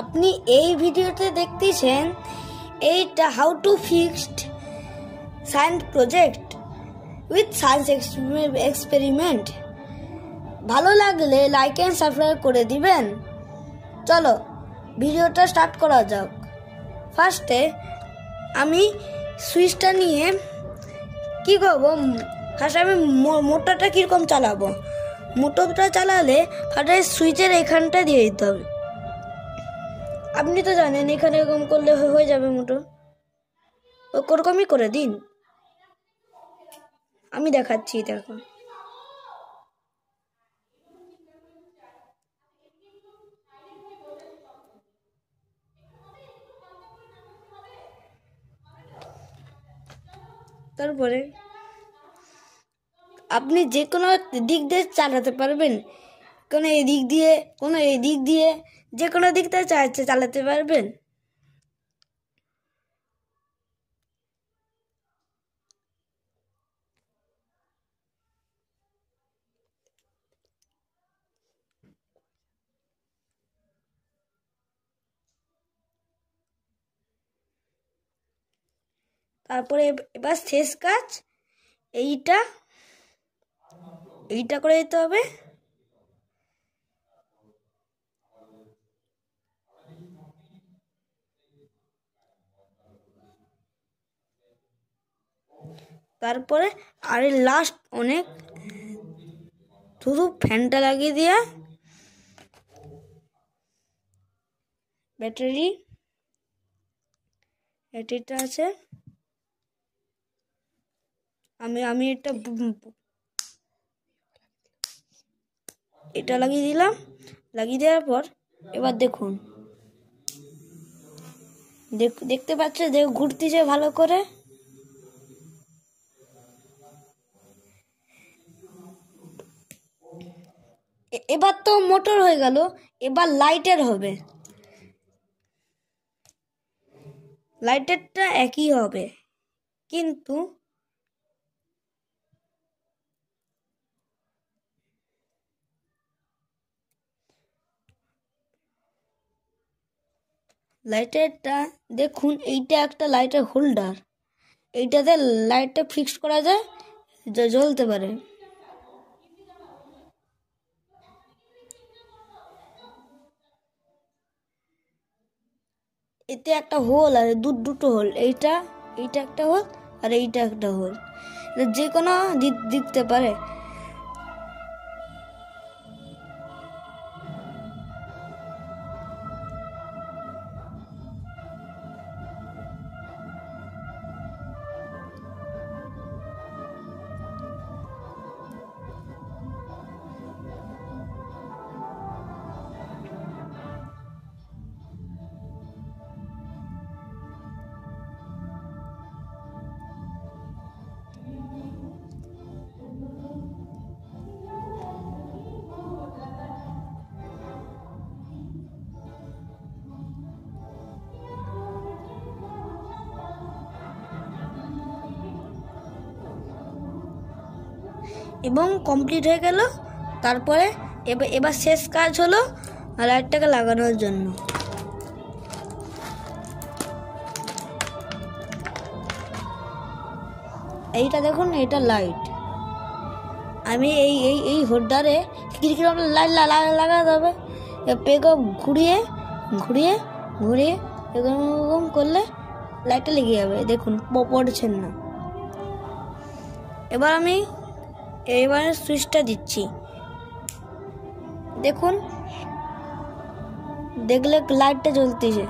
আপনি এই ভিডিওতে দেখতেছেন এইটা how to fixed science project with science experiment. ভালো লাগলে লাইক এন্ড সাবস্ক্রাইব করে দিবেন। চলো ভিডিওটা স্টার্ট করা যাক। ফার্স্টে আমি সুইচটা নিয়ে কি করবো, ফার্স্ট আমি মোটরটা কীরকম চালাবো। মোটরটা চালালে ফার্স্টে সুইচের এখানটা দিয়ে দিতে হবে। আপনি তো জানেন এখানে এরকম করলে হয়ে যাবে মোটর, ওরকমই করে দিন। আমি দেখাচ্ছি, দেখো তারপরে আপনি যে কোনো দিক দিয়ে চালাতে পারবেন, কোনো এদিক দিয়ে কোনো এদিক দিয়ে যে কোনো দিক দিয়ে চালাতে পারবেন। তারপরে এবার শেষ কাজ এইটা করে দিতে হবে। তারপরে আর লাস্ট অনেক শুধু ফ্যানটা লাগিয়ে দেওয়া, ব্যাটারিটা আছে। আমি এটা লাগিয়ে দিলাম। লাগিয়ে দেওয়ার পর এবার দেখুন, দেখতে পাচ্ছে ঘুরতেছে ভালো করে। এবার তো মোটর হয়ে গেল, এবার লাইটের হবে। লাইটেরটা একই হবে, কিন্তু লাইটেরটা দেখুন, এইটা একটা লাইটের হোল্ডার, এইটাতে লাইটটা ফিক্সড করা যায়, জ্বলতে পারে। এতে একটা হোল আর দুটো হোল, এইটা একটা হোল আর এইটা একটা হোল, যে কোনো দিতে পারে। এবং কমপ্লিট হয়ে গেল। তারপরে এবার শেষ কাজ হলো লাইটটাকে লাগানোর জন্য। এইটা দেখুন, এটা লাইট। আমি এই হোল্ডারে কিরকম লাইট লাগাতে হবে। পেগো ঘুরিয়ে এরকম করলে লাইটটা লেগে যাবে। দেখুন পড়ছেন না। এবার সুইচটা দিচ্ছি, দেখুন, দেখলে লাইটটা জ্বলতেছে।